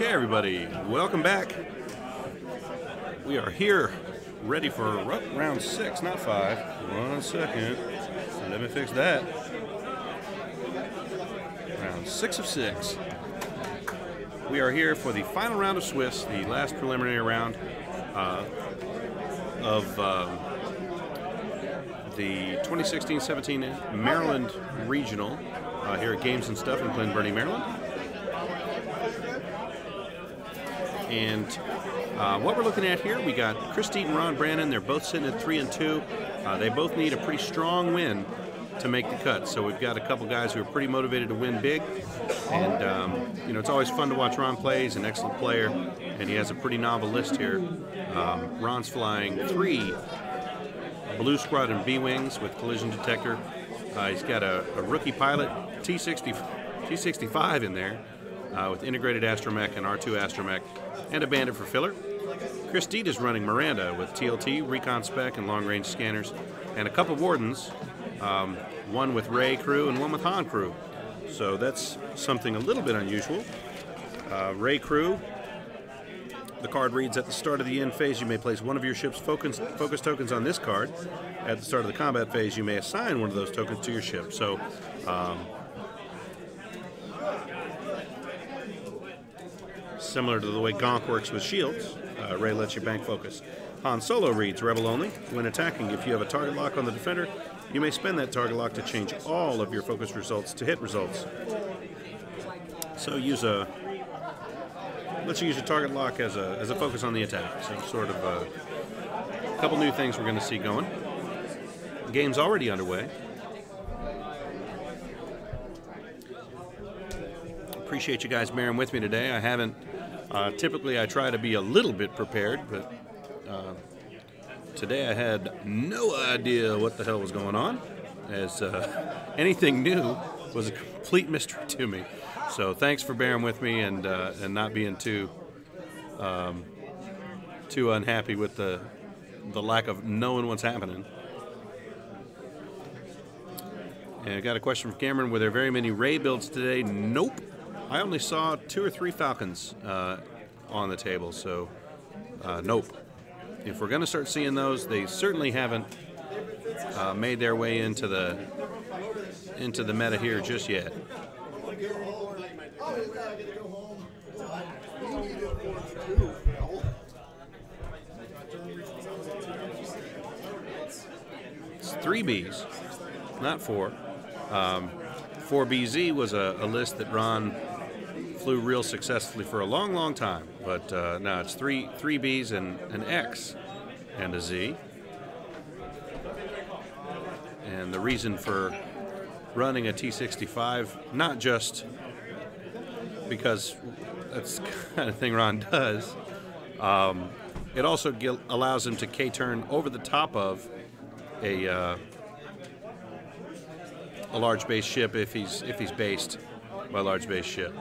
Okay, everybody, welcome back. We are here, ready for round 6, not 5. 1 second. Let me fix that. Round 6 of 6. We are here for the final round of Swiss, the last preliminary round of the 2016-17 Maryland Regional here at Games and Stuff in Glen Burnie, Maryland. And what we're looking at here, we got Chris Deet and Ron Brannan. They're both sitting at 3 and 2. They both need a pretty strong win to make the cut. So we've got a couple guys who are pretty motivated to win big. And, you know, it's always fun to watch Ron play. He's an excellent player, and he has a pretty novel list here. Ron's flying 3 Blue Squadron B-Wings with collision detector. He's got a rookie pilot T-65 in there with integrated astromech and R2 astromech, and a Bandit for filler. Chris Deet is running Miranda with TLT, recon spec, and long-range scanners, and a couple Wardens, one with Ray crew and one with Han crew. So that's something a little bit unusual. Ray crew, the card reads, at the start of the end phase, you may place one of your ship's focus tokens on this card. At the start of the combat phase, you may assign one of those tokens to your ship. So, similar to the way Gonk works with shields, Ray lets you bank focus. Han Solo reads, rebel only. When attacking, if you have a target lock on the defender, you may spend that target lock to change all of your focus results to hit results. So let's use your target lock as a focus on the attack. So sort of a couple new things we're going to see going. The game's already underway. Appreciate you guys bearing with me today. I haven't, typically I try to be a little bit prepared, but today I had no idea what the hell was going on, as anything new was a complete mystery to me. So thanks for bearing with me and not being too unhappy with the lack of knowing what's happening. And I got a question from Cameron. Were there very many Ray builds today? Nope. I only saw 2 or 3 Falcons on the table, so nope. If we're going to start seeing those, they certainly haven't made their way into the meta here just yet. It's 3 Bs, not 4. 4BZ was a list that Ron flew real successfully for a long, long time. But no, it's 3 Bs and an X and a Z. And the reason for running a T-65, not just because that's the kind of thing Ron does, it also allows him to K-turn over the top of a large base ship if he's based by a large base ship.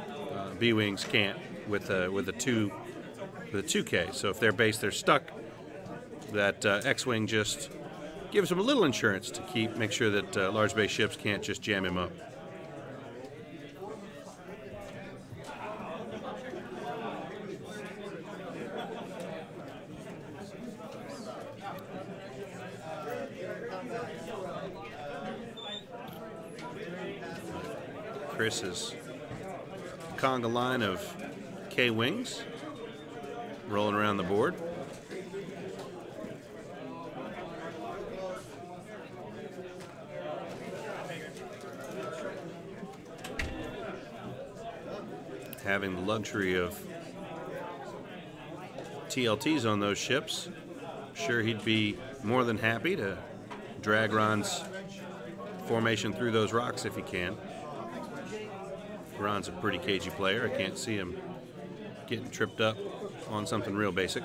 B-Wings can't with a 2K. So if they're based, they're stuck. That X-Wing just gives him a little insurance to make sure that large base ships can't just jam him up. Chris's conga line of K-Wings rolling around the board. Having the luxury of TLTs on those ships, I'm sure he'd be more than happy to drag Ron's formation through those rocks if he can. Ron's a pretty cagey player. I can't see him getting tripped up on something real basic.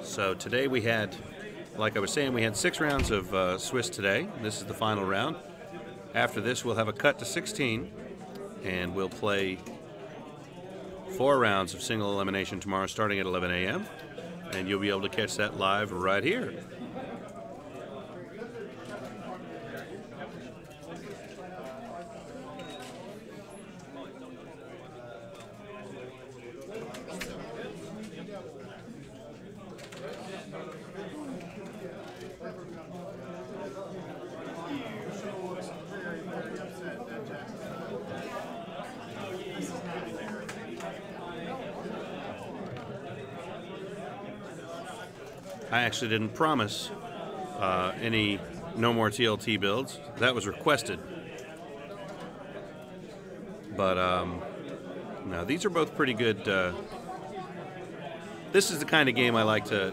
So today we had, like I was saying, we had 6 rounds of Swiss today. This is the final round. After this, we'll have a cut to 16, and we'll play 4 rounds of single elimination tomorrow starting at 11 a.m., and you'll be able to catch that live right here. I actually didn't promise any no more TLT builds. That was requested. But no, these are both pretty good. This is the kind of game I like to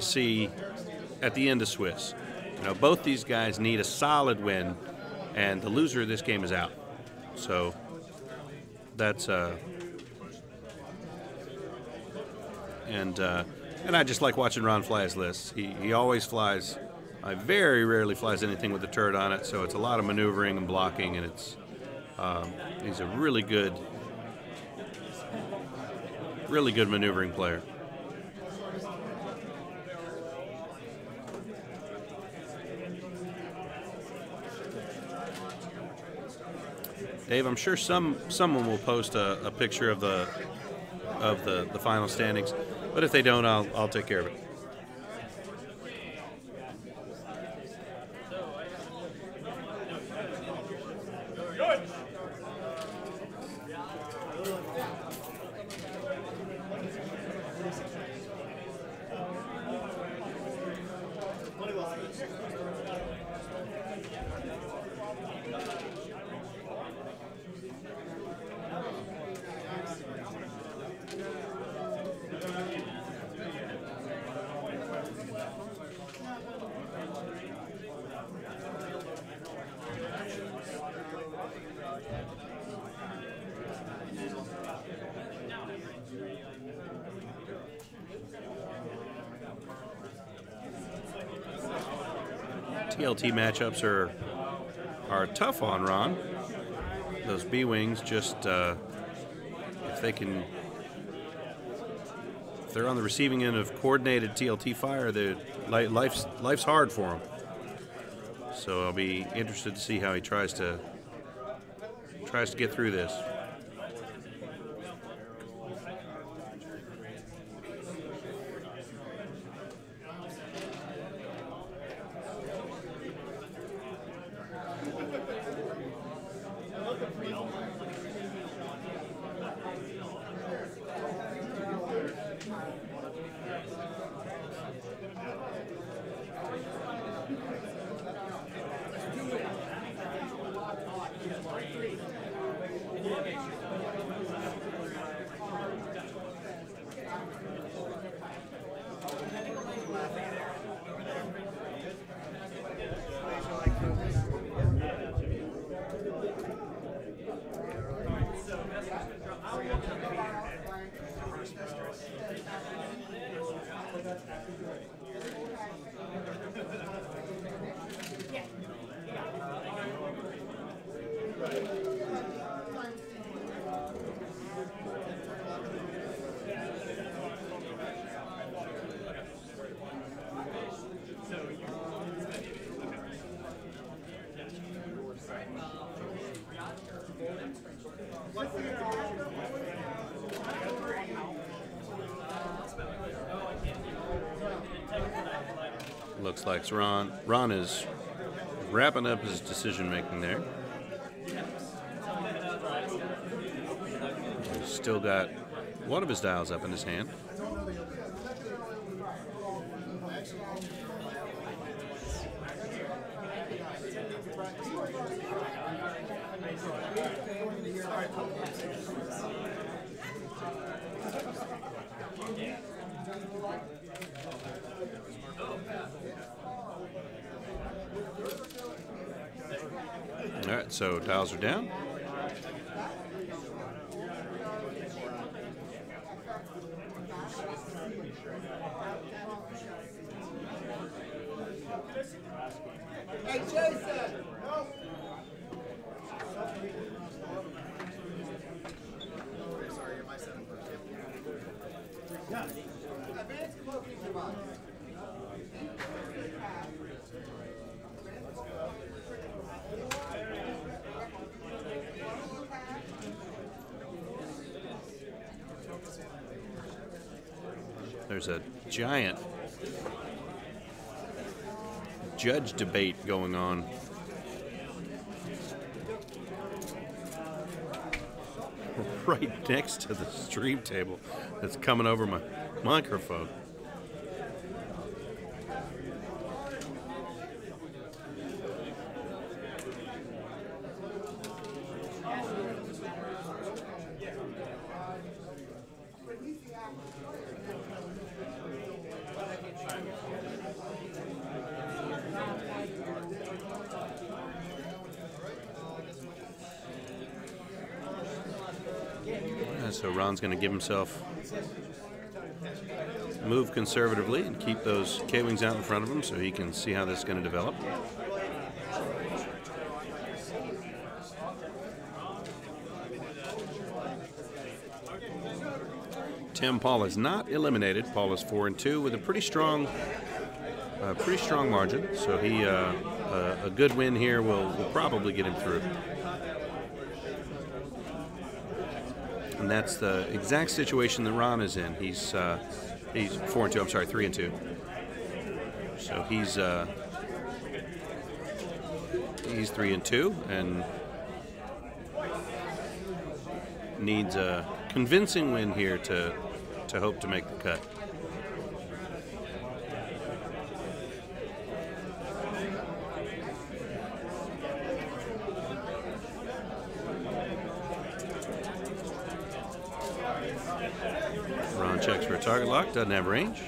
see at the end of Swiss. You know, both these guys need a solid win, and the loser of this game is out. So that's and I just like watching Ron fly his lists. He always flies. I very rarely flies anything with a turret on it, so it's a lot of maneuvering and blocking, and it's he's a really good maneuvering player. Dave, I'm sure someone will post a picture of the final standings, but if they don't, I'll take care of it. TLT matchups are tough on Ron. Those B-wings just if they're on the receiving end of coordinated TLT fire, life's hard for them. So I'll be interested to see how he tries to get through this. Looks like Ron is wrapping up his decision making there. He's still got one of his dials up in his hand. All right, so dials are down. Hey, Jason! No. Sorry, am I setting for yeah. Advanced cloaking device. There's a giant judge debate going on. Right next to the stream table that's coming over my microphone. so Ron's going to give himself move conservatively and keep those K-wings out in front of him so he can see how this is going to develop. Tim Paul is not eliminated. Paul is 4-2 with a pretty strong margin. So he a good win here will probably get him through. And that's the exact situation that Ron is in. He's 4-2. I'm sorry, 3-2. So he's 3-2 and needs a convincing win here to hope to make the cut. Ron checks for a target lock, doesn't have range.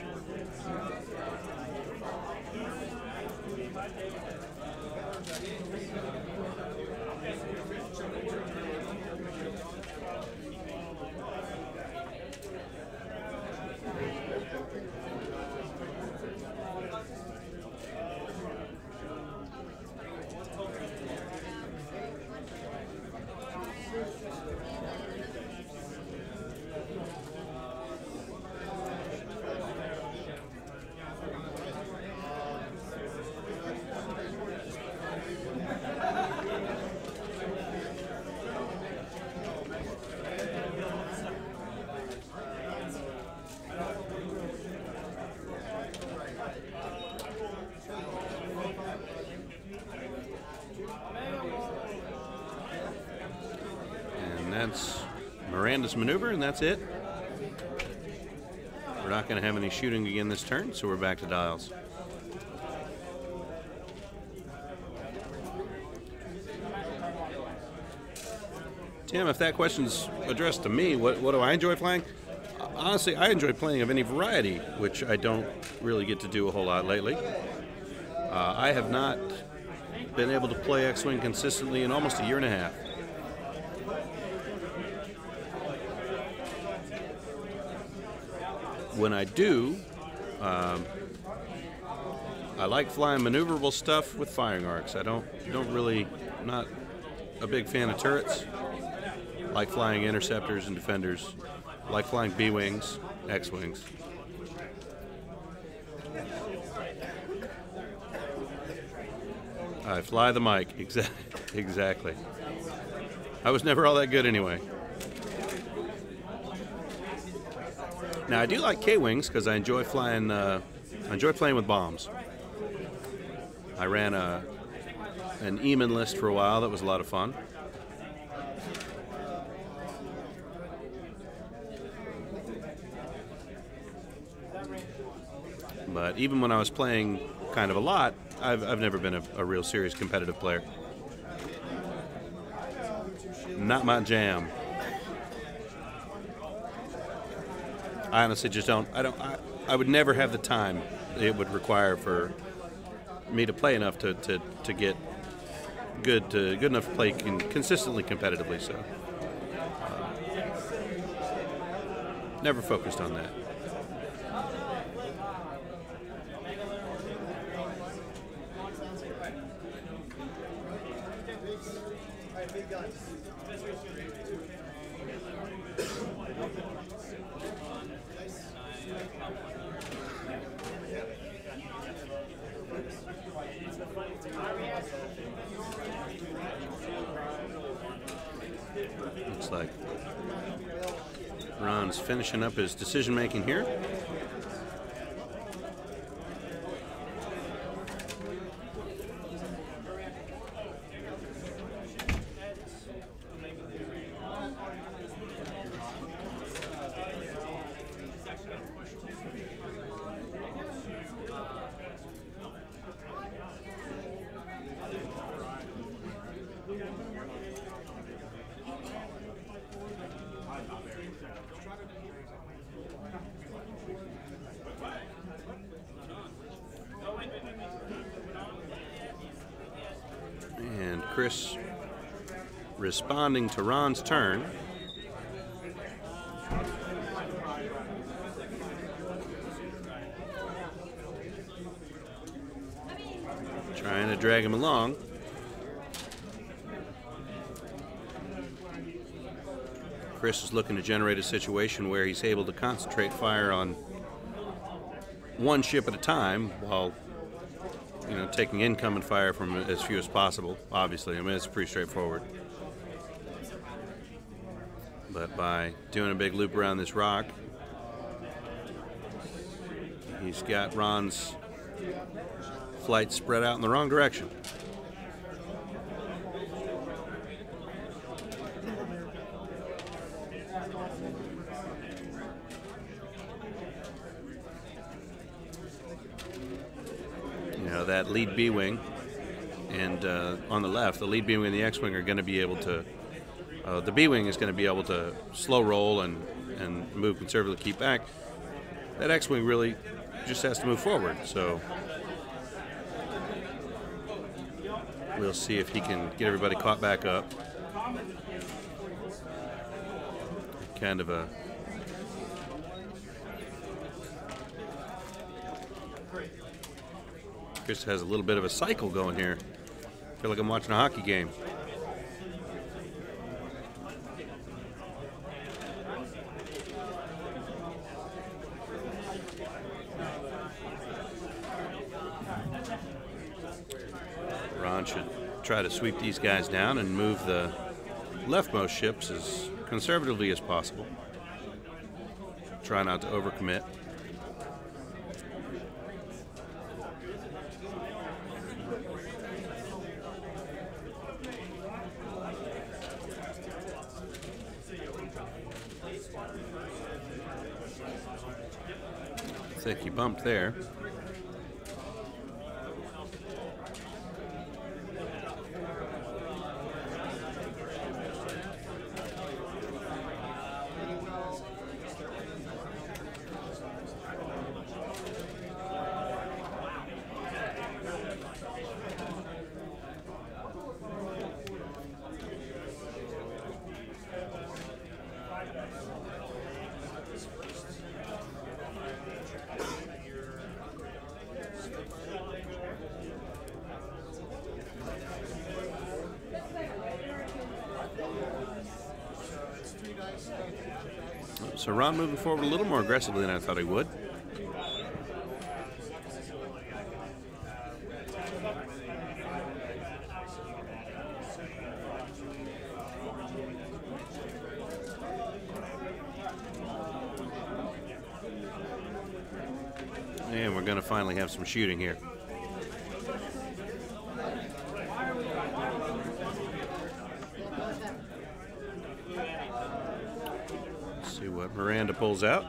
That's Miranda's maneuver, and that's it. We're not going to have any shooting again this turn, so we're back to dials. Tim, if that question's addressed to me, what do I enjoy flying? Honestly, I enjoy playing of any variety, which I don't really get to do a whole lot lately. I have not been able to play X-Wing consistently in almost a year and a half. When I do, I like flying maneuverable stuff with firing arcs. I don't really, not a big fan of turrets. Like flying interceptors and defenders. Like flying B-wings, X-wings. I fly the mic, exactly. I was never all that good anyway. Now I do like K-wings because I enjoy flying. I enjoy playing with bombs. I ran an Eamon list for a while. That was a lot of fun. But even when I was playing kind of a lot, I've never been a real serious competitive player. Not my jam. I honestly just don't. I would never have the time it would require for me to play enough to get good enough to play consistently competitively. So never focused on that. Looks like Ron's finishing up his decision making here. And Chris responding to Ron's turn. Trying to drag him along. Chris is looking to generate a situation where he's able to concentrate fire on one ship at a time while, you know, taking incoming fire from as few as possible. Obviously, I mean, it's pretty straightforward. But by doing a big loop around this rock, he's got Ron's flight spread out in the wrong direction. You know, that lead B-wing and on the left, the lead B-wing and the X-wing are going to be able to, the B-wing is going to be able to slow roll and move conservatively, keep back. That X-wing really just has to move forward, so we'll see if he can get everybody caught back up. Kind of a Chris has a little bit of a cycle going here. I feel like I'm watching a hockey game. Ron should try to sweep these guys down and move the leftmost ships as conservatively as possible. Try not to overcommit. Thick, he bumped there. So Ron moving forward a little more aggressively than I thought he would. And we're going to finally have some shooting here. See what Miranda pulls out.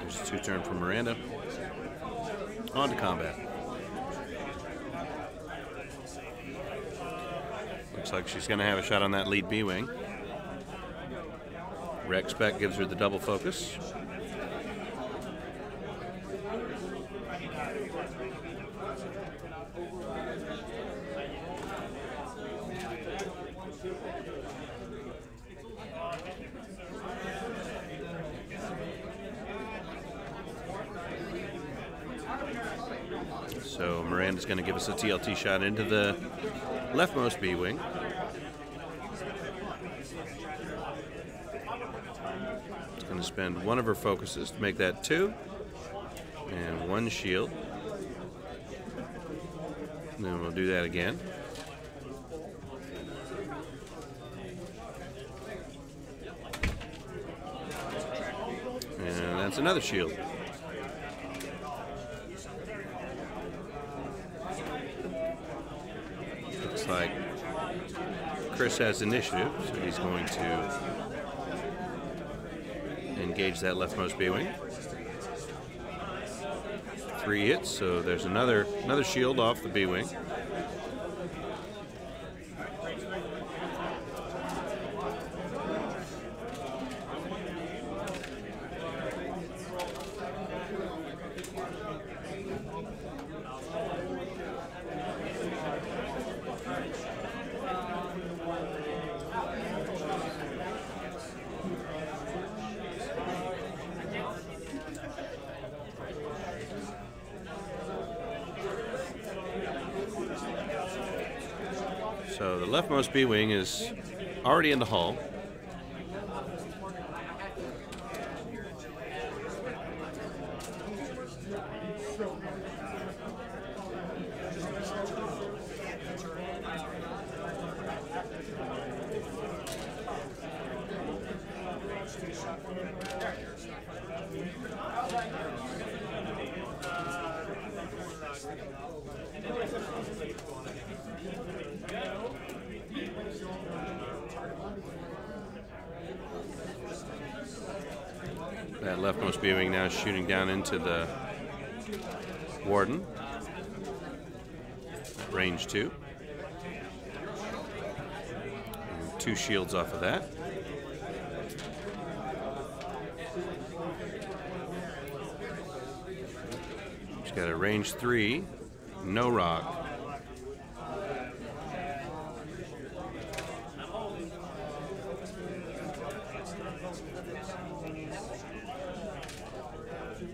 There's a two-turn from Miranda. On to combat. Looks like she's going to have a shot on that lead B-wing. Rex Spec gives her the double focus. So Miranda's going to give us a TLT shot into the leftmost B-wing. It's going to spend one of her focuses to make that 2, and 1 shield. And then we'll do that again. And that's another shield. Looks like Chris has initiative, so he's going to engage that leftmost B-wing. 3 hits, so there's another shield off the B-wing. So the leftmost B-wing is already in the hull. That leftmost B-wing now shooting down into the Warden. Range 2. And 2 shields off of that. She's got a range 3, no rock.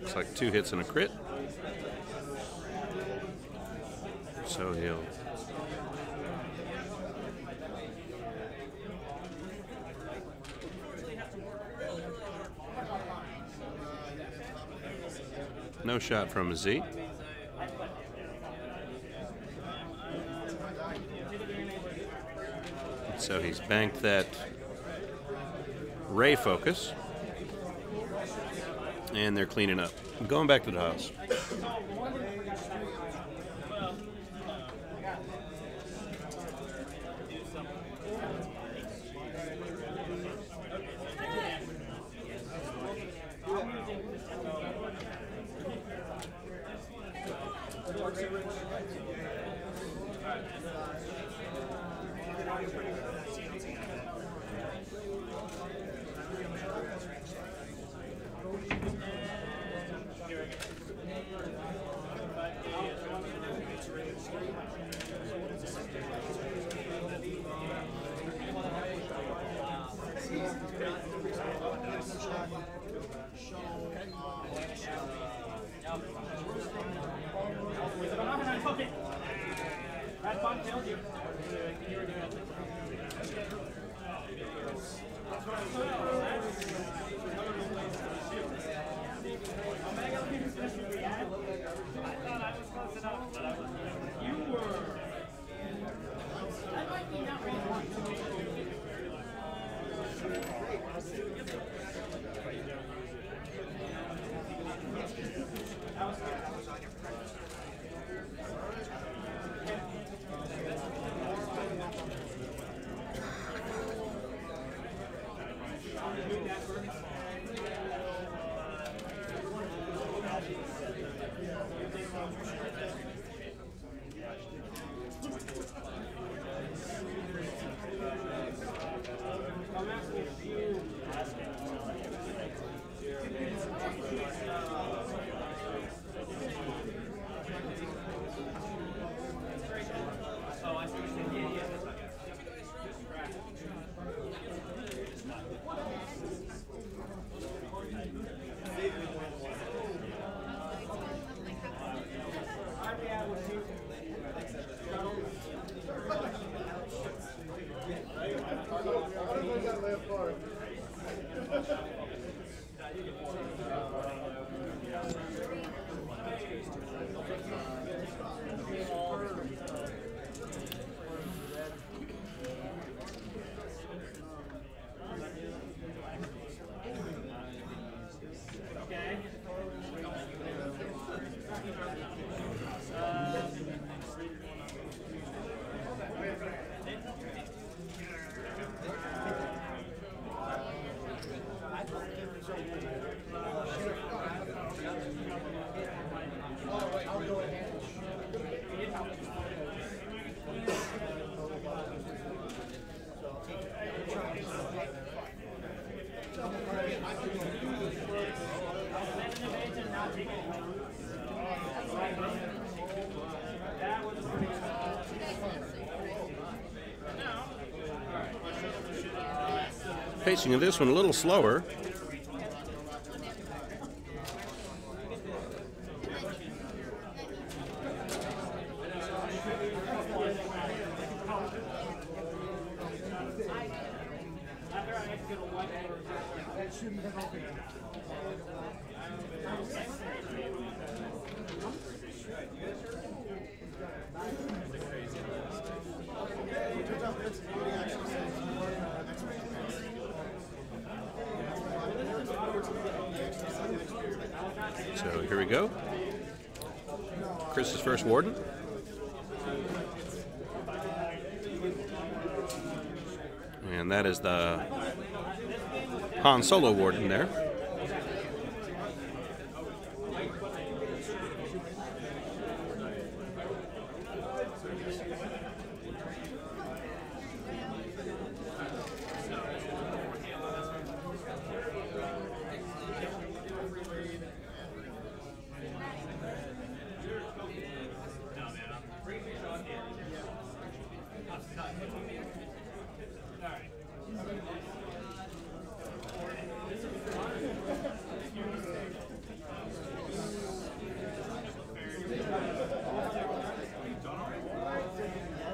Looks like 2 hits and a crit. So he'll no shot from a Z. So he's banked that ray focus, and they're cleaning up. Going back to the house. Pacing of this one a little slower. So here we go. Chris's first warden. And that is the Han Solo warden there.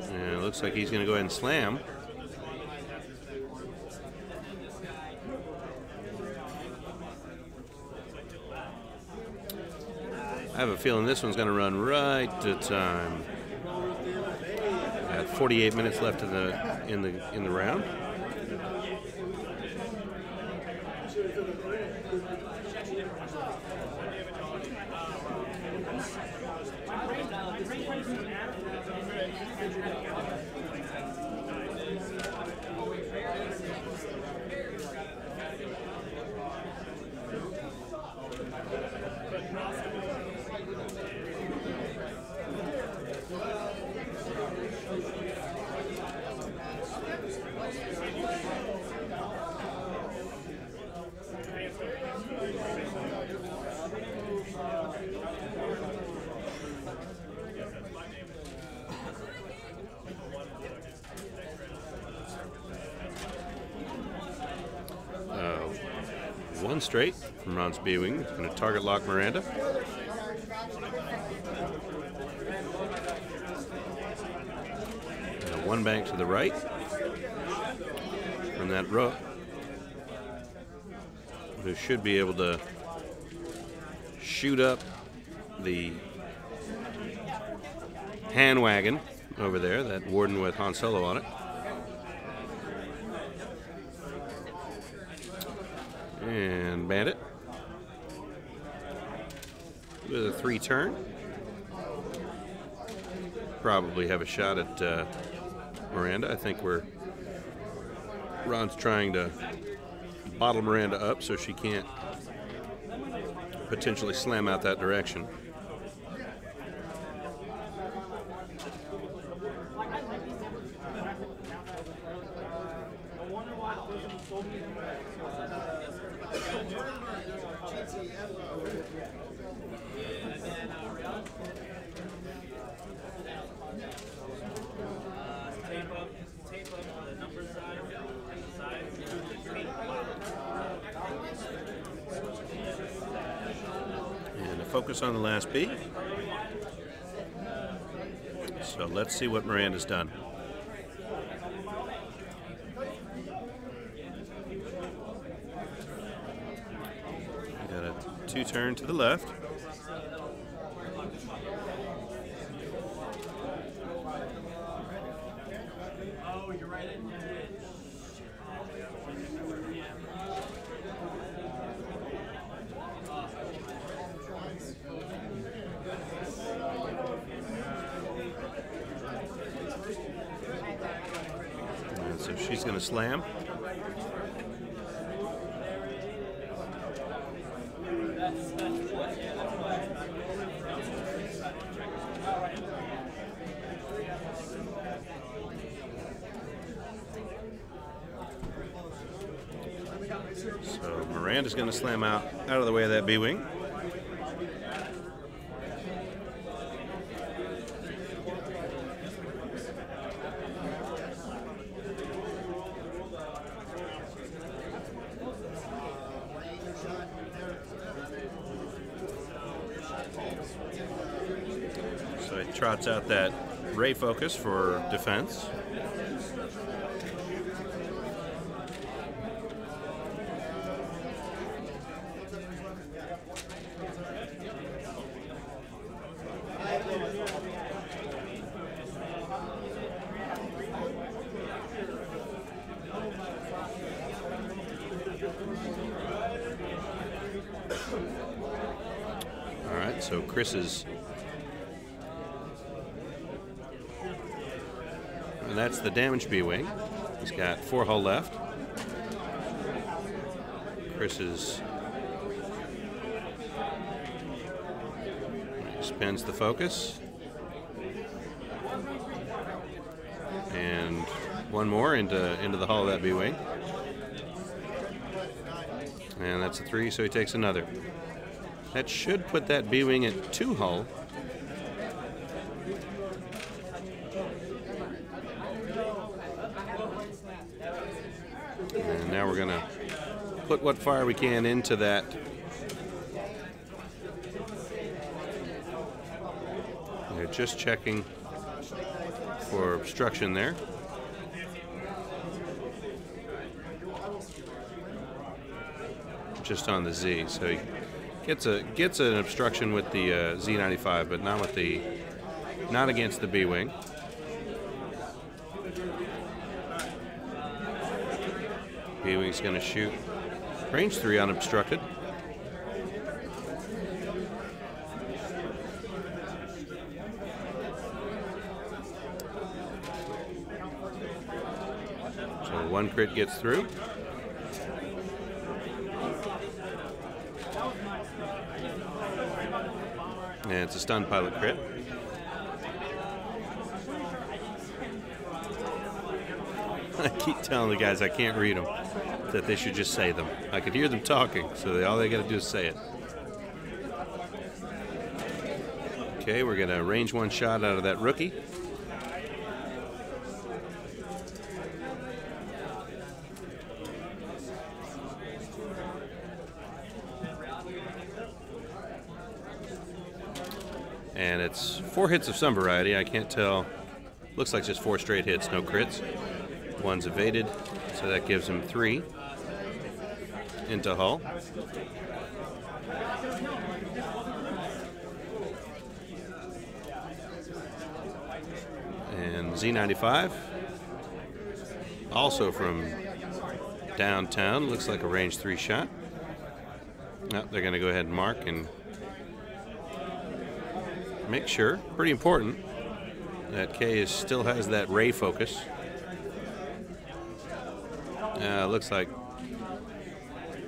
And it looks like he's going to go ahead and slam. I have a feeling this one's going to run right to time. Got 48 minutes left in the round. One straight from Ron's B-Wing. It's going to target lock Miranda. One bank to the right from that rook, who should be able to shoot up the hand wagon over there, that warden with Han Solo on it. And Bandit with a 3-turn. Probably have a shot at Miranda. I think Ron's trying to bottle Miranda up so she can't potentially slam out that direction. And a focus on the last B. So let's see what Miranda's done. Got a 2-turn to the left. And so she's going to slam. So Miranda's going to slam out of the way of that B-Wing. So he trots out that ray focus for defense. So Chris is, and that's the damaged B-wing. He's got 4 hull left. Chris is, spins the focus. And one more into the hull of that B-wing. And that's a 3, so he takes another. That should put that B-wing at 2 hull. And now we're gonna put what fire we can into that. They're just checking for obstruction there. Just on the Z, so he gets an obstruction with the Z95, but not against the B-wing. B-wing's going to shoot range 3 unobstructed. So 1 crit gets through. And it's a stun pilot crit. I keep telling the guys I can't read them, that they should just say them. I could hear them talking, so all they got to do is say it. Okay, we're going to range 1 shot out of that rookie. And it's 4 hits of some variety. I can't tell. Looks like just 4 straight hits, no crits. 1's evaded, so that gives him 3 into hull. And Z95, also from downtown, looks like a range 3 shot. Oh, they're going to go ahead and mark and make sure, pretty important, that K still has that ray focus. Looks like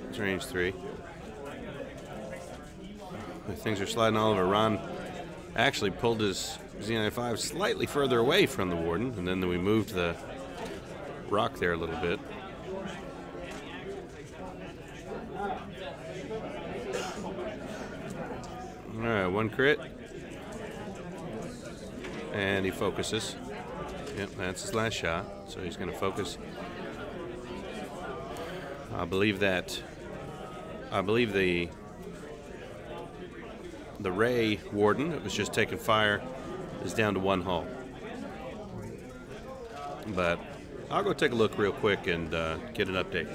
it's range 3. Things are sliding all over. Ron actually pulled his Z95 slightly further away from the Warden, and then we moved the rock there a little bit. All right, 1 crit. And he focuses. Yep, that's his last shot. So he's going to focus. I believe the Ray Warden that was just taking fire is down to 1 hull. But I'll go take a look real quick and get an update.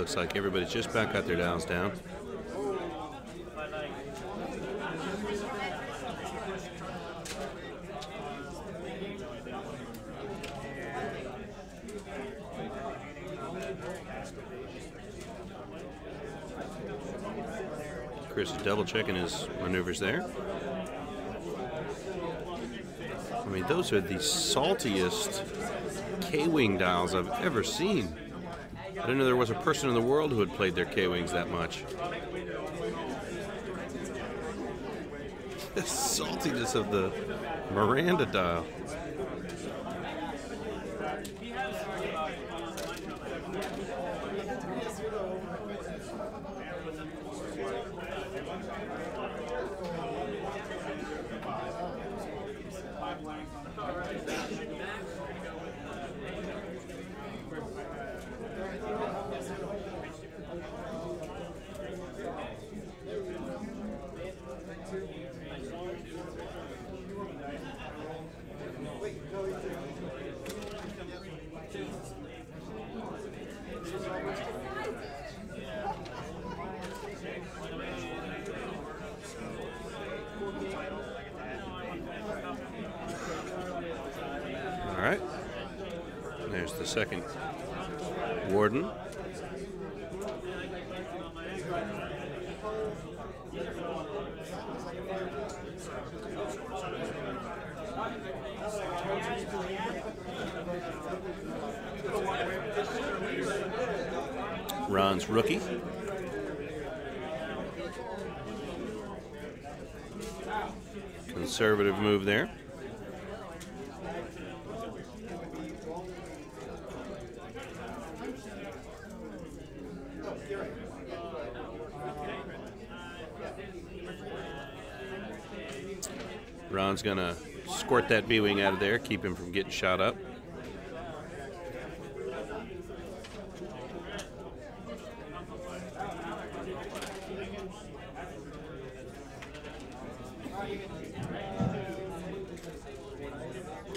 Looks like everybody's just about got their dials down. Chris is double checking his maneuvers there. I mean, those are the saltiest K-Wing dials I've ever seen. I didn't know there was a person in the world who had played their K-Wings that much. The saltiness of the Miranda dial. All right, there's the second warden. Ron's rookie. Conservative move there. Ron's gonna squirt that B-wing out of there, keep him from getting shot up.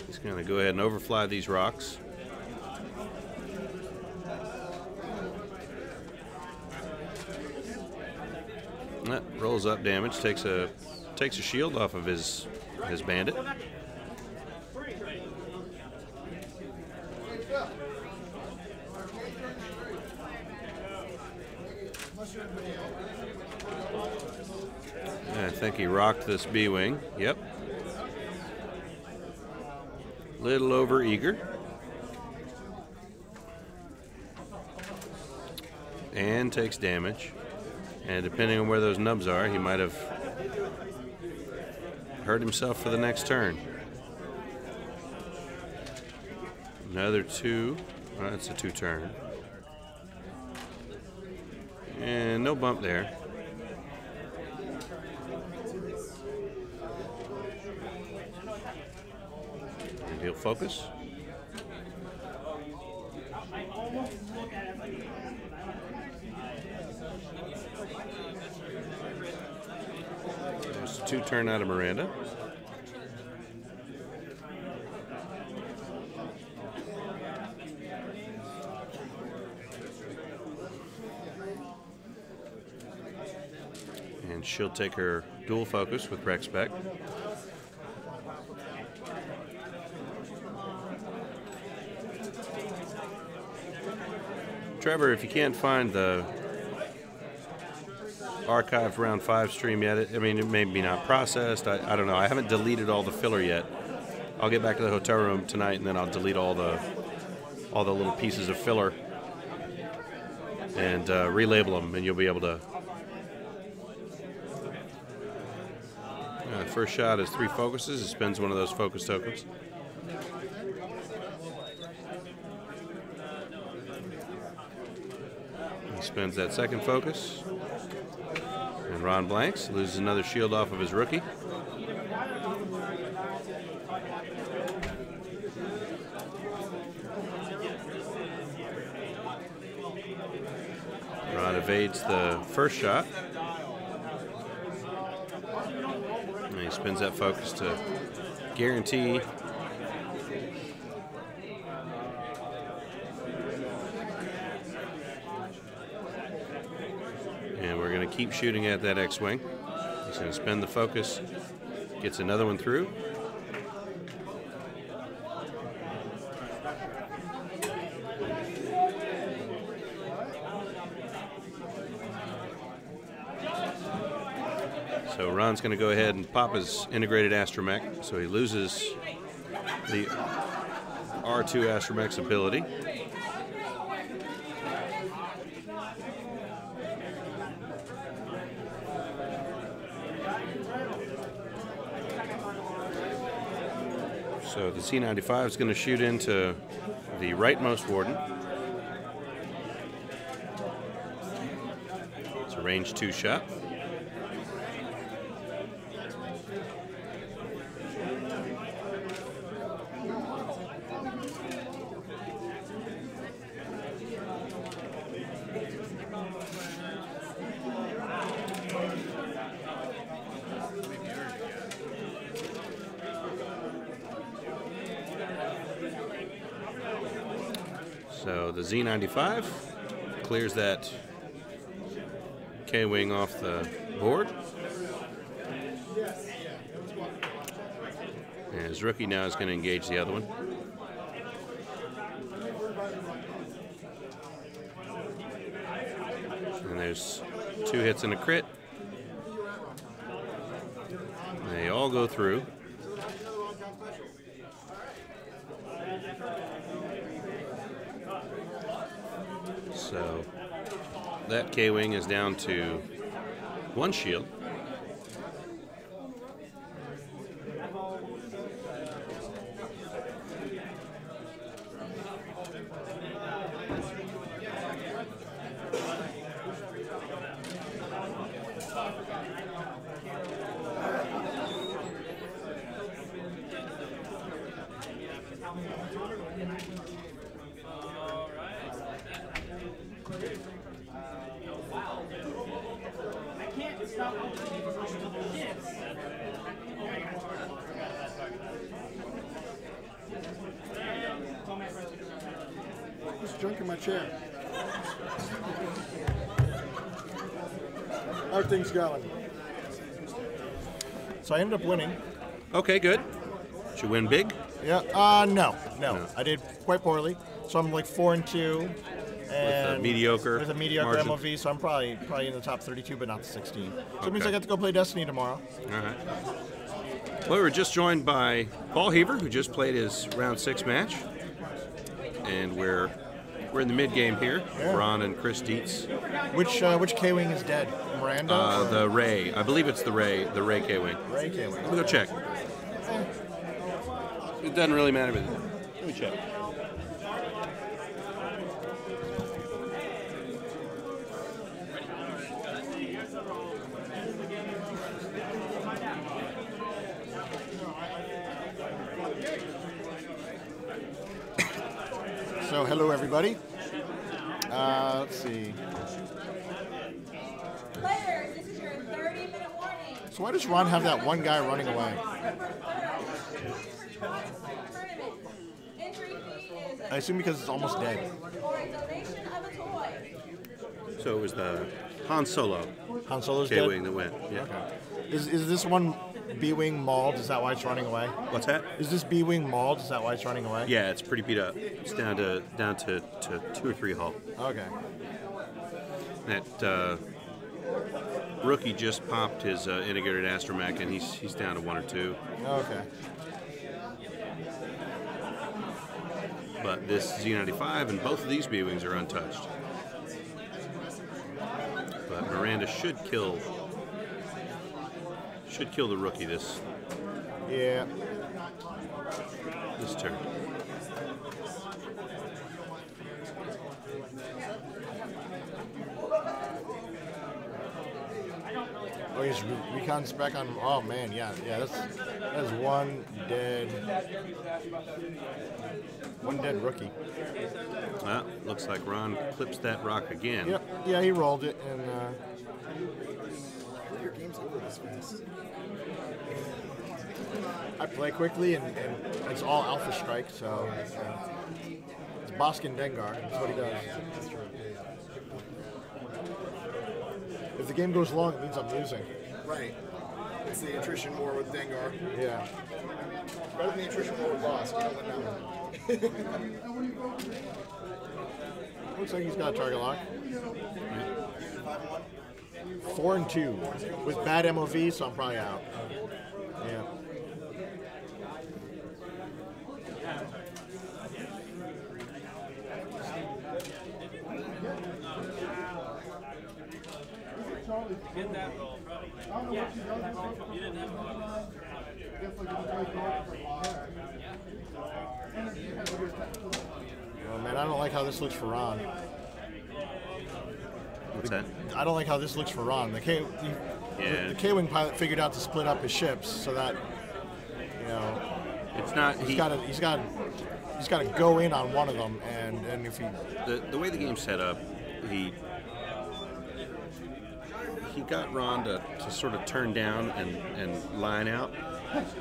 He's gonna go ahead and overfly these rocks. That rolls up damage, takes a shield off of his bandit. I think he rocked this B-wing. Yep. Little over eager. And takes damage. And depending on where those nubs are, he might have hurt himself for the next turn. Another two. Well, that's a two-turn. And no bump there. And he'll focus. There's a two-turn out of Miranda. And she'll take her dual focus with Rex Beck. Trevor, if you can't find the archived round 5 stream yet, I mean, it may be not processed. I don't know. I haven't deleted all the filler yet. I'll get back to the hotel room tonight, and then I'll delete all the little pieces of filler and relabel them, and you'll be able to. First shot is 3 focuses. It spends one of those focus tokens. He spends that second focus. And Ron blanks, loses another shield off of his rookie. Ron evades the first shot. And he spins that focus to guarantee keep shooting at that X-Wing. He's going to spend the focus, gets another one through. So Ron's going to go ahead and pop his integrated astromech, so he loses the R2 astromech's ability. So the C-95 is going to shoot into the rightmost warden. It's a range 2 shot. So the Z-95 clears that K-Wing off the board. And his rookie now is going to engage the other one. And there's 2 hits and a crit. They all go through. So that K-Wing is down to 1 shield. There's junk in my chair. How are things going? So I ended up winning. Okay, good. Did you win big? Yeah. No. I did quite poorly. So I'm like 4-2. And with a mediocre margin. MOV, so I'm probably in the top 32, but not the 16. So okay. It means I got to go play Destiny tomorrow. All right. Well, we were just joined by Paul Heaver, who just played his round 6 match, and we're in the mid game here. Yeah. Ron and Chris Deets. Which K-Wing is dead? Miranda? The Ray. I believe it's the Ray K-Wing. Ray K-Wing. Let me go check. It doesn't really matter, but let me check. So, hello everybody. Let's see. Players, this is your 30-minute warning. So why does Ron have that one guy running away? I assume because it's almost dead. Or a donation of a toy. So it was the Han Solo Han Solo's dead? K-Wing that went. Yeah. Okay. Is this one B-Wing mauled? Is that why it's running away? What's that? Is this B-Wing mauled? Is that why it's running away? Yeah, it's pretty beat up. It's down to 2 or 3 hull. Okay. That rookie just popped his integrated astromech, and he's down to 1 or 2. Okay. But this Z-95 and both of these B-Wings are untouched. But Miranda should kill the rookie this turn. Oh, he's recon's back on. Oh man, yeah. That's one dead rookie. Well, looks like Ron clips that rock again. Yep. Yeah, he rolled it, and your game's over this fast. I play quickly, and it's all Alpha Strike, so it's Boskin Dengar. That's what he does. If the game goes long, it means I'm losing. Right. It's the attrition war with Dengar. Yeah. Better than the attrition war with Lost. You don't win that one. Looks like he's got a target lock. 4-2 with bad MOV, so I'm probably out. Yeah. Get that roll. Yeah. You didn't have a Oh man, I don't like how this looks for Ron. What's that? I don't like how this looks for Ron. The K-wing pilot figured out to split up his ships so that It's not. he's got to go in on one of them, and if he The way the game's set up, he got Ron to sort of turn down and line out,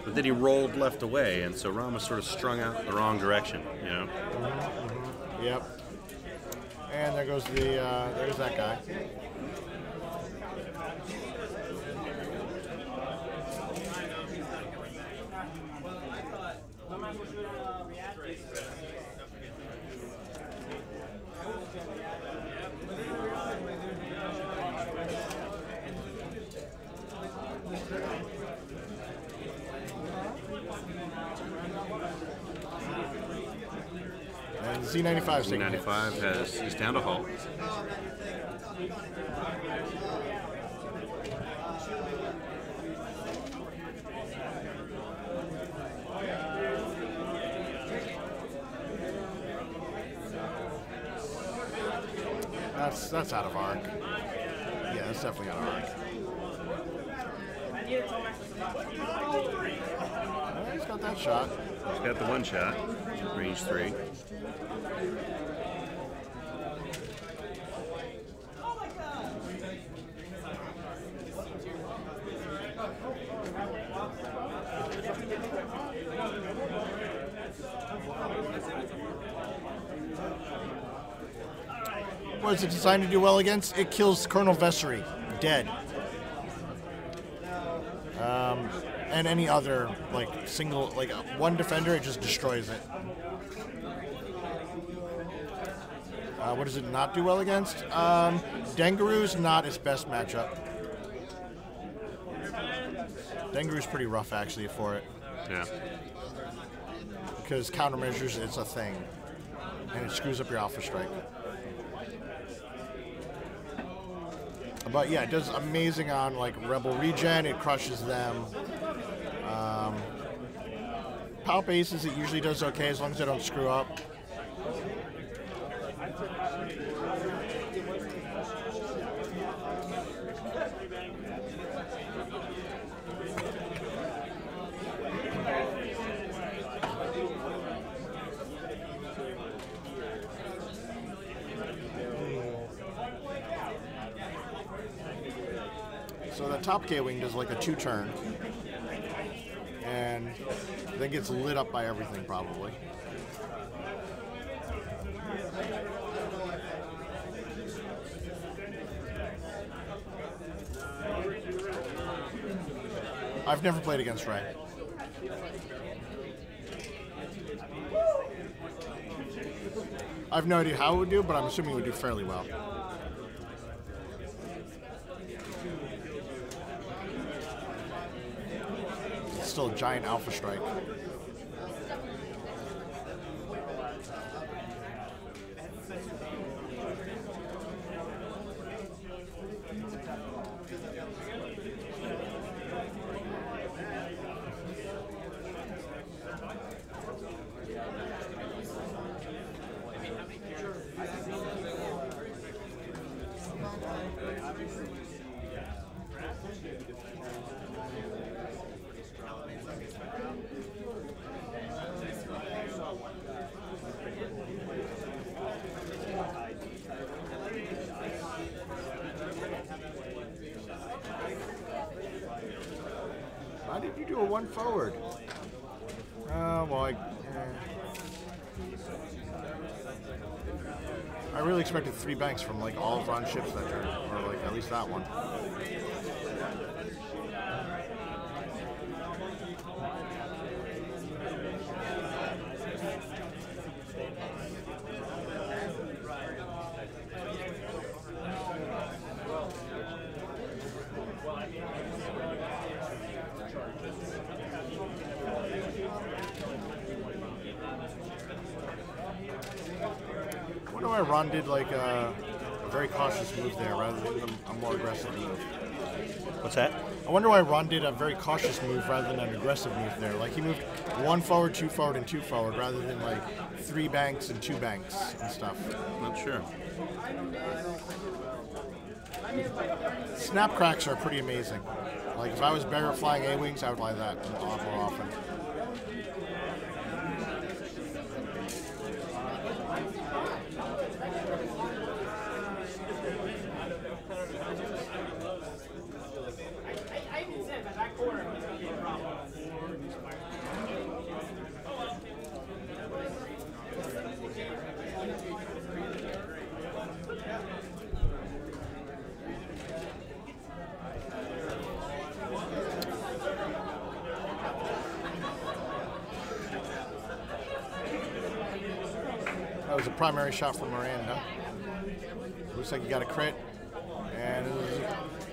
but then he rolled left away, and so Ron was sort of strung out in the wrong direction, Yep. And there goes there's that guy. And Z95 Z95 he's down to halt. That's out of arc. Yeah, that's definitely out of arc. He's got that shot. He's got the one shot, range 3. What is it designed to do well against? It kills Colonel Vessery, dead. And any other one defender, it just destroys it. What does it not do well against? Dengaru's not its best matchup. Dengaru's pretty rough actually for it. Yeah. Because countermeasures, it's a thing. And it screws up your Alpha Strike. But yeah, it does amazing on Rebel Regen. It crushes them. Palp Aces, it usually does okay as long as they don't screw up. So the top K-Wing does like a 2-turn. And then gets lit up by everything, probably. I've never played against Ray. I have no idea how it would do, but I'm assuming it would do fairly well. It's still a giant Alpha Strike. Why did you do a 1 forward? Oh, well, I really expected 3 banks from like all of Ron's ships that turn, or like at least that one. I wonder why Ron did like a very cautious move there rather than a more aggressive move. What's that? I wonder why Ron did a very cautious move rather than an aggressive move there. Like he moved 1 forward, 2 forward, and 2 forward rather than like 3 banks and 2 banks and stuff. Not sure. Snap cracks are pretty amazing. Like if I was better at flying A-wings, I would fly that a lot more often. That was a primary shot from Miranda. Looks like he got a crit, and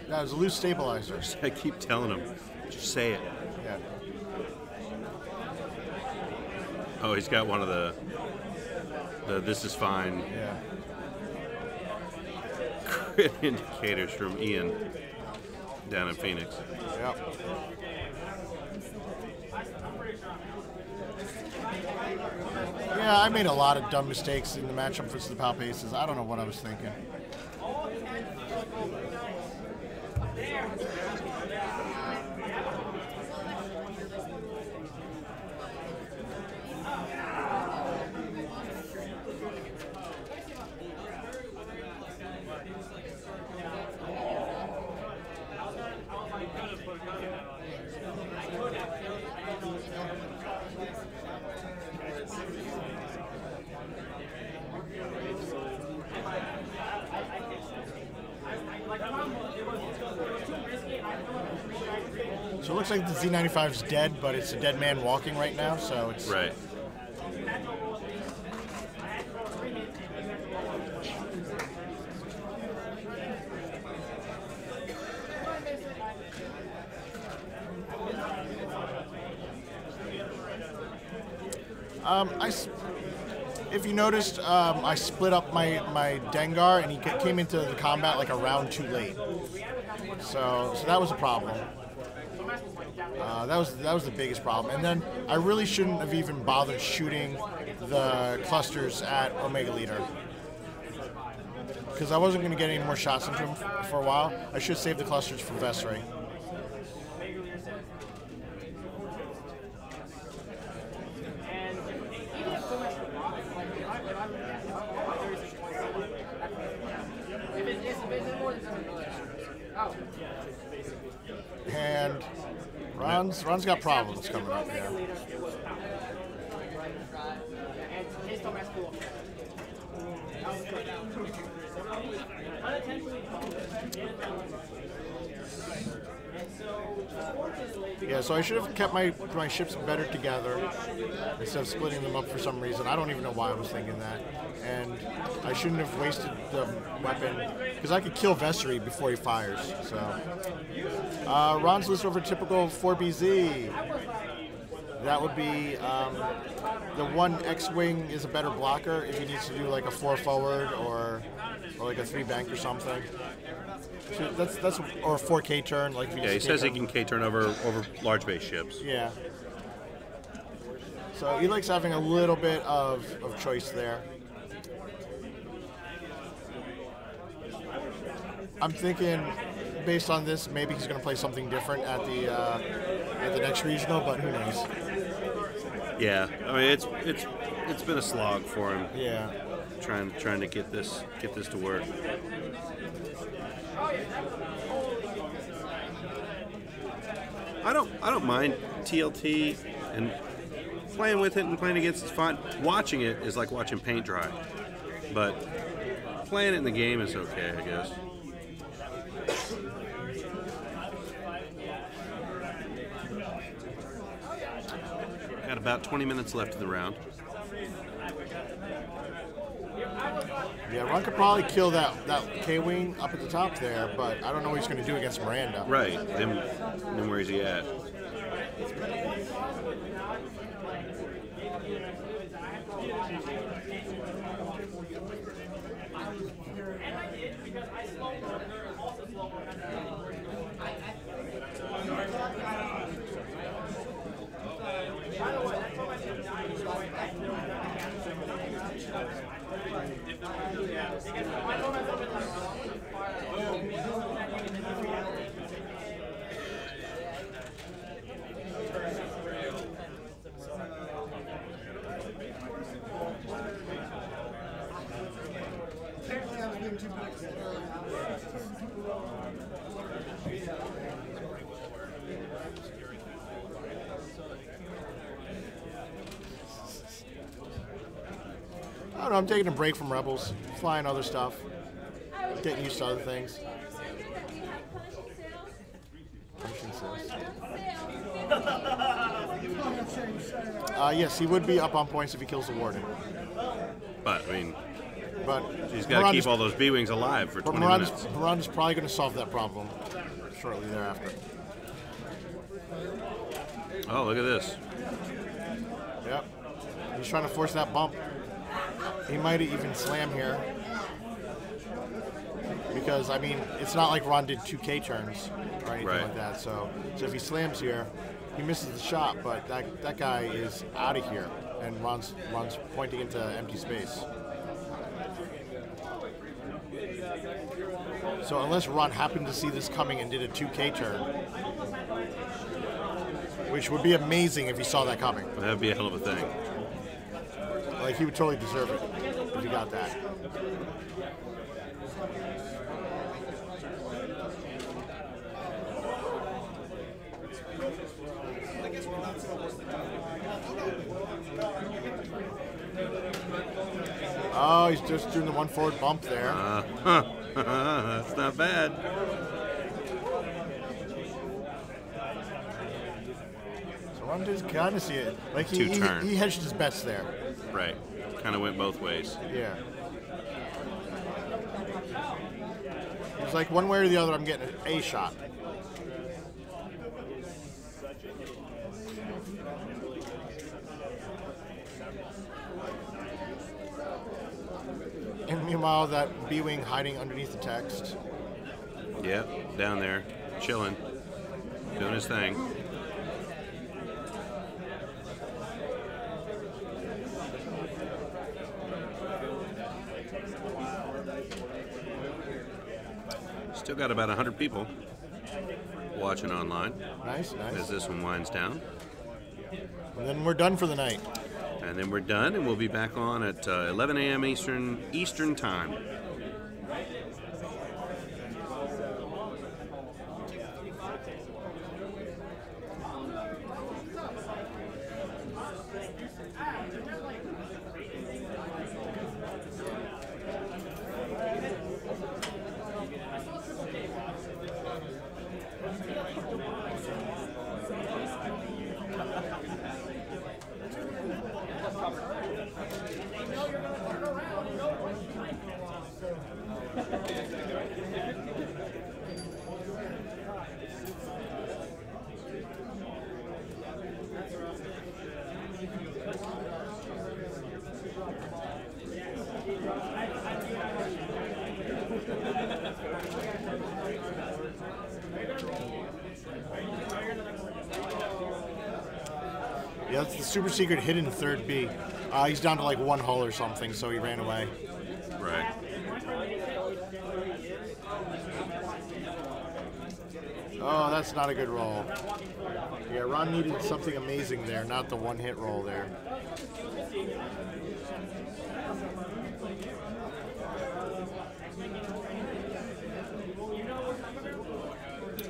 that was a loose stabilizer. I keep telling him, just say it. Yeah. Oh, he's got one of the this is fine Yeah. crit indicators from Ian down in Phoenix. Yep. Yeah, I made a lot of dumb mistakes in the matchup versus the Pal Paces. I don't know what I was thinking. So it looks like the Z95 is dead, but it's a dead man walking right now, so it's... Right. If you noticed, I split up my Dengar, and he came into the combat like a round too late. So that was a problem. That was the biggest problem. And then I really shouldn't have even bothered shooting the clusters at Omega Leader, because I wasn't going to get any more shots into him for a while. I should save the clusters for Vessery. And Ron's got problems coming up here. Yeah, so I should have kept my ships better together instead of splitting them up for some reason. I don't even know why I was thinking that. And I shouldn't have wasted the weapon, because I could kill Vessery before he fires. So Ron's list over typical 4BZ. That would be the one X-Wing is a better blocker if he needs to do like a 4 forward or like a 3 bank or something. So that's or a 4K turn. Like if Yeah, he says he can K turn over large base ships. Yeah. So he likes having a little bit of choice there. I'm thinking, based on this, maybe he's going to play something different at the next regional, but who knows? Yeah, I mean it's been a slog for him. Yeah. Trying to get this to work. I don't mind TLT, and playing with it and playing against it's fun. Watching it is like watching paint dry, but playing it in the game is okay, I guess. Got about 20 minutes left of the round. Yeah, Ron could probably kill that K-Wing up at the top there, but I don't know what he's going to do against Miranda. Right. Then where's he at? I don't know, I'm taking a break from Rebels, flying other stuff, getting used to other things. Punishing sales. Yes, he would be up on points if he kills the Warden. But, I mean, But he's got to keep all those B-Wings alive for 20 minutes. Miranda's probably going to solve that problem shortly thereafter. Oh, look at this. Yep. He's trying to force that bump. He might even slam here. Because, I mean, it's not like Ron did 2K turns or anything like that. So if he slams here, he misses the shot, but that guy is out of here. And Ron's pointing into empty space. So unless Ron happened to see this coming and did a 2K turn, which would be amazing if he saw that coming. That would be a hell of a thing. Like, he would totally deserve it if he got that. Oh, he's just doing the one forward bump there. That's not bad. So Ron just kind of see it. Like, he hedged his bets there. Right. Kind of went both ways. Yeah. It's like one way or the other, I'm getting a shot. And meanwhile, that B-Wing hiding underneath the text. Yep, down there, chilling, doing his thing. Still got about 100 people watching online. Nice, nice. As this one winds down. And then we're done for the night. And then we're done, and we'll be back on at 11 a.m. Eastern Time. Yeah, that's the super secret hidden third B. He's down to like one hull or something, so he ran away. Right. Oh, that's not a good roll. Yeah, Ron needed something amazing there, not the one-hit roll there.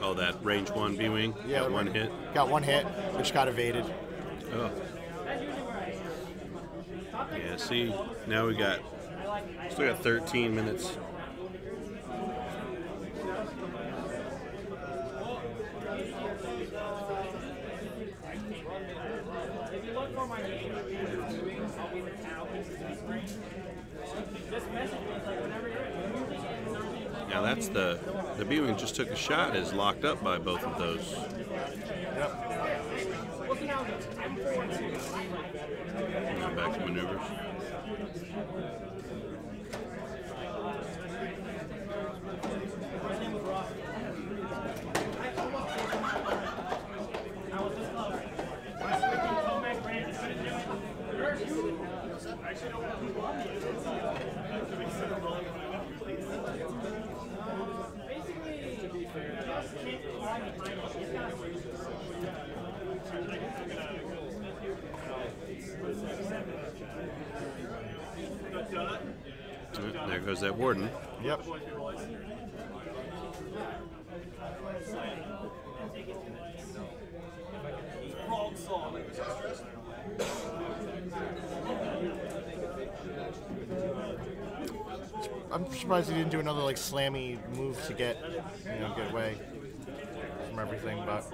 Oh, that range 1 B-Wing? Yeah, got one hit? Got one hit, which got evaded. Oh. Yeah, see, now we still got 13 minutes. Now that's the B-wing just took a shot is locked up by both of those. Yep. Now back to maneuvers. There goes that warden. Yep. I'm surprised he didn't do another like slammy move to get away from everything, but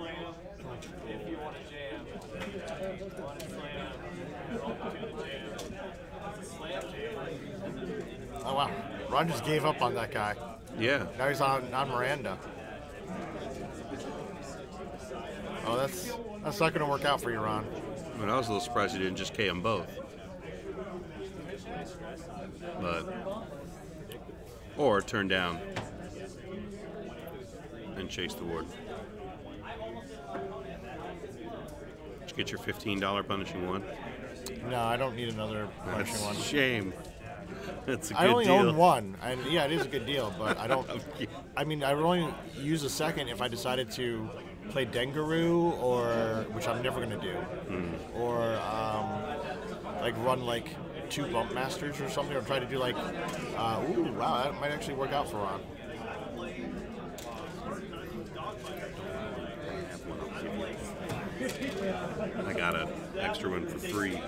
oh wow, Ron just gave up on that guy. Yeah. Now he's on Miranda. Oh, that's not going to work out for you, Ron. But I was a little surprised he didn't just KO them both. Or turn down and chase the warden. Did you get your $15 punishing one? No, I don't need another punishing That's one. a shame. That's a good I only deal. own one, and yeah, it is a good deal. But I don't. I mean, I would only use a second if I decided to play Dengaroo, or which I'm never going to do, or like run like 2 bump masters or something, or try to do like, ooh, wow, that might actually work out for Ron. I got an extra one for free.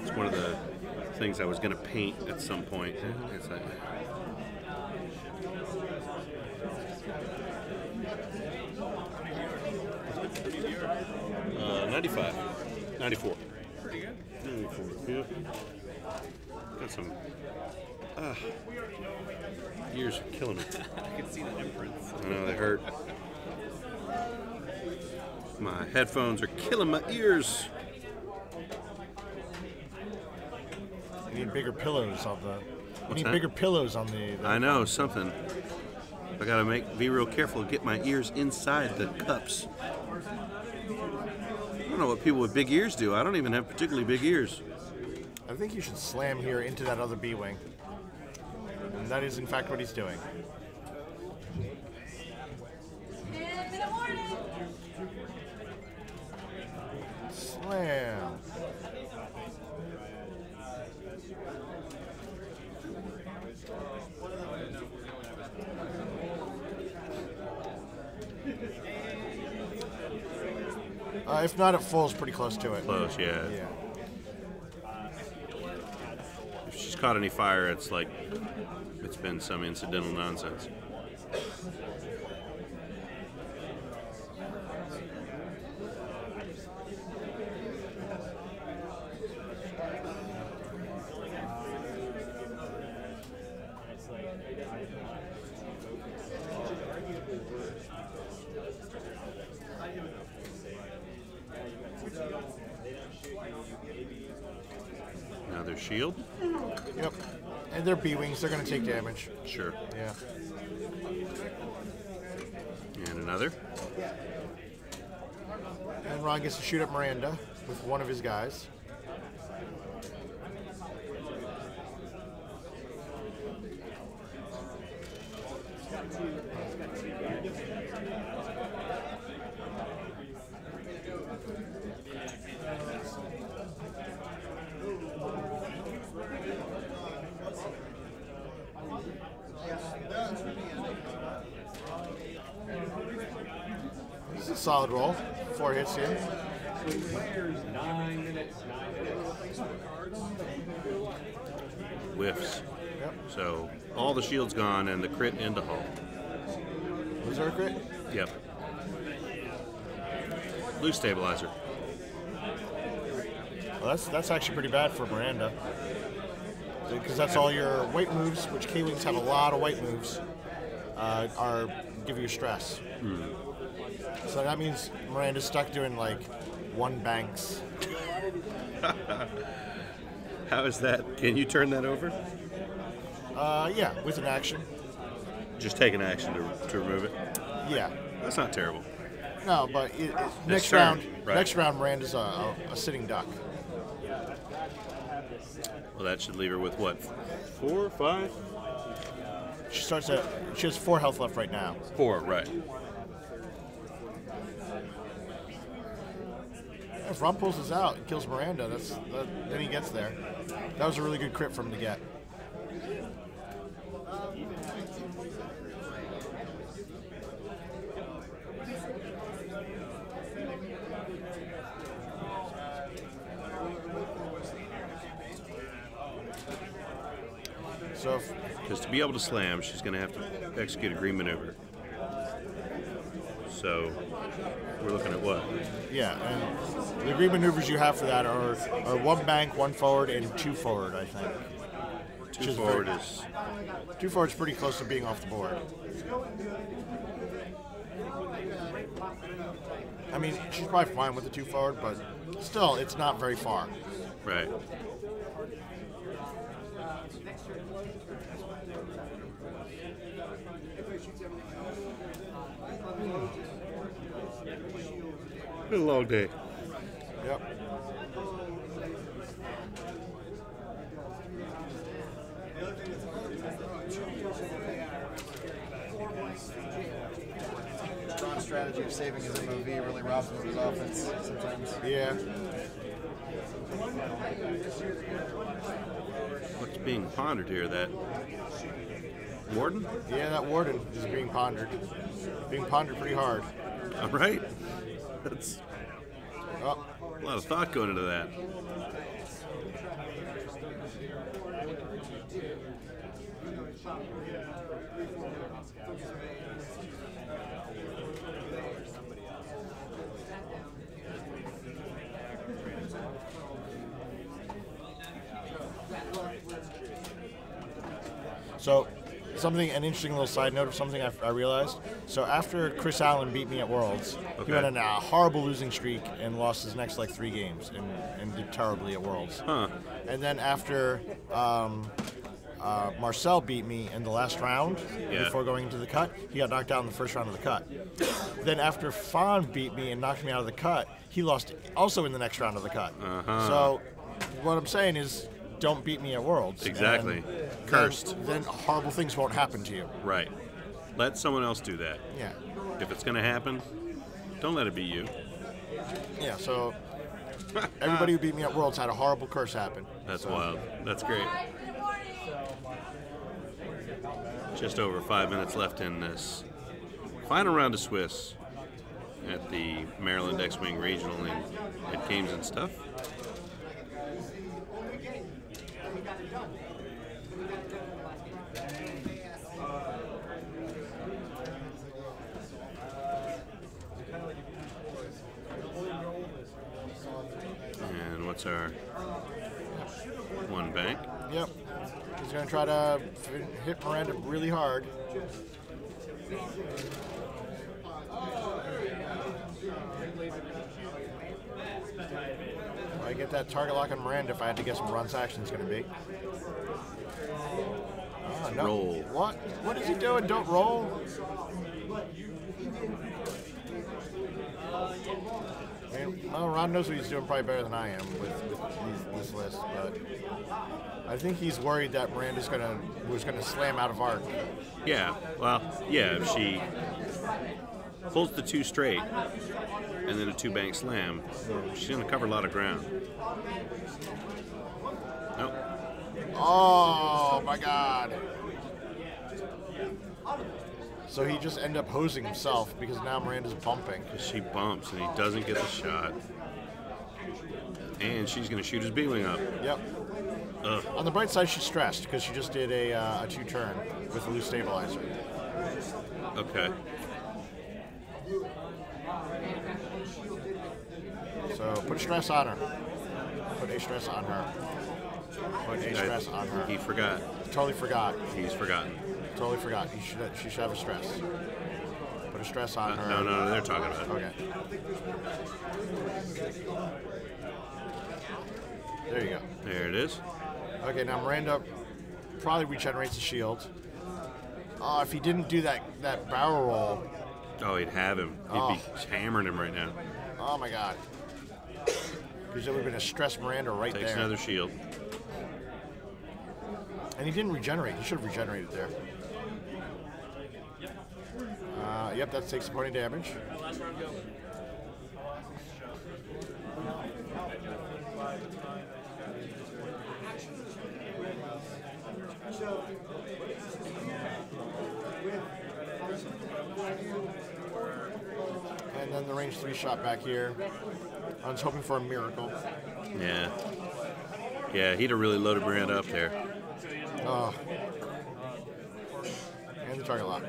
It's one of the things I was going to paint at some point. It's like, 95. 94. Pretty good. 94, yeah. Got some... ears are killing me. I can see the difference. I know, they hurt. My headphones are killing my ears. You need bigger pillows on the. What's You need that? bigger pillows on the. I know, something. I gotta be real careful to get my ears inside the cups. I don't know what people with big ears do. I don't even have particularly big ears. I think you should slam here into that other B-wing. And that is, in fact, what he's doing. 10-minute warning. Slam. If not at full, it's pretty close to it. Close, yeah. Yeah. If she's caught any fire, it's like it's been some incidental nonsense. Now their shield? Yep. And they're B-wings. They're going to take damage. Sure. Yeah. And another. And Ron gets to shoot at Miranda with one of his guys. This is a solid roll. 4 hits in. Whiffs. Yep. So all the shield's gone and the crit into hull. Was there a crit? Yep. Blue stabilizer. Well, that's actually pretty bad for Miranda. Because that's all your weight moves, which K-Wings have a lot of weight moves, are give you stress. So that means Miranda's stuck doing like 1 banks. How is that? Can you turn that over? Yeah, with an action. Just take an action to remove it. Yeah. That's not terrible. No, but next turn, round, right. next round Miranda's a sitting duck. Well, that should leave her with what? 4, 5? She has 4 health left right now. 4, right. If Ron pulls this out and kills Miranda, then he gets there. That was a really good crit for him to get. So, Because to be able to slam, she's going to have to execute a green maneuver. So we're looking at what? yeah, and the green maneuvers you have for that are 1 bank, 1 forward, and 2 forward, I think. 2 forward is 2 forward's pretty close to being off the board. I mean, she's probably fine with the 2 forward, but still, it's not very far. right. Been a long day. Yep. Ron's strategy of saving his MOV really robs him of his offense sometimes. Yeah. What's being pondered here? That warden? Yeah, that warden is being pondered. Being pondered pretty hard. All right. That's Oh, a lot of thought going into that. so an interesting little side note of something I realized. So after Chris Allen beat me at Worlds, Okay. he went on a horrible losing streak and lost his next 3 games and did terribly at Worlds. Huh. And then after Marcel beat me in the last round Yeah. before going into the cut, he got knocked out in the first round of the cut. Then after Fawn beat me and knocked me out of the cut, he lost also in the next round of the cut. Uh-huh. So what I'm saying is, don't beat me at Worlds. Exactly. And Cursed. Then horrible things won't happen to you. Right. Let someone else do that. Yeah. If it's going to happen, don't let it be you. Yeah, so everybody who beat me at Worlds had a horrible curse happen. That's So, wild. That's great. 5-minute warning. Just over 5 minutes left in this final round of Swiss at the Maryland X-Wing Regional at Games and Stuff. And what's our 1 bank? Yep. He's going to try to hit Miranda really hard. I get that target lock on Miranda if I had to guess what Ron's action is going to be. Oh, no. Roll. What? What is he doing? Don't roll. I mean, well, Ron knows what he's doing probably better than I am with this list, but I think he's worried that Miranda's was gonna slam out of arc. Yeah, well, yeah, if she pulls the 2 straight and then a 2 bank slam, she's going to cover a lot of ground. Nope. Oh my God! So he just ended up hosing himself because now Miranda's bumping. Because she bumps and he doesn't get the shot. And she's going to shoot his B-wing up. Yep. Ugh. On the bright side, she's stressed because she just did a 2-turn with a loose stabilizer. Okay. So put a stress on her. Put a stress on her. Put a stress on her. He forgot. Totally forgot. He's forgotten. Totally forgot. She should have a stress. Put a stress on her. No, they're talking about it. Okay. There you go. There it is. Okay, now Miranda probably regenerates the shield. Oh, if he didn't do that barrel roll. Oh, he'd have him. He'd be hammering him right now. Oh my God. Because there would have been a stress Miranda right Takes there. another shield. And he didn't regenerate. He should have regenerated there. Yep, that takes a point of damage. Last round, go. And then the range 3 shot back here. I was hoping for a miracle. Yeah. Yeah, he'd have really loaded Miranda up there. Oh. And the target lock.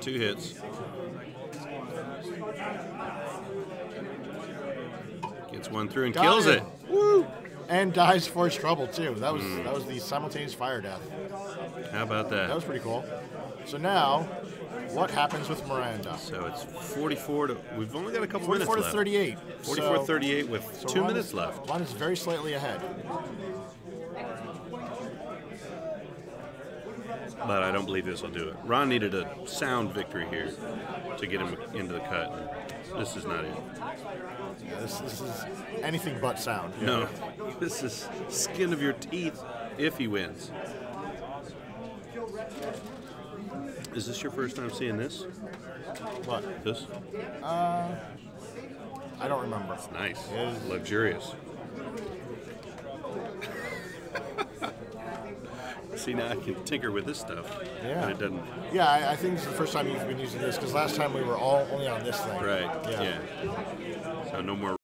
2 hits. Gets one through and Got kills him. it. Woo! And dies for his trouble too. That was the simultaneous fire death. How about that? That was pretty cool. So now, what happens with Miranda? So it's 44 to. We've only got a couple minutes 44 to left. 38. 44-38 with So 2 Ron minutes is- left. Ron is very slightly ahead. But I don't believe this will do it. Ron needed a sound victory here to get him into the cut. This is not it. Yeah, this is anything but sound. No, this is skin of your teeth if he wins. Is this your first time seeing this? What? This? I don't remember. It's nice. It is. Luxurious. See, now I can tinker with this stuff. Yeah. But it doesn't. Yeah, I think this is the first time you've been using this because last time we were all only on this thing. Right. Yeah. Yeah. So no more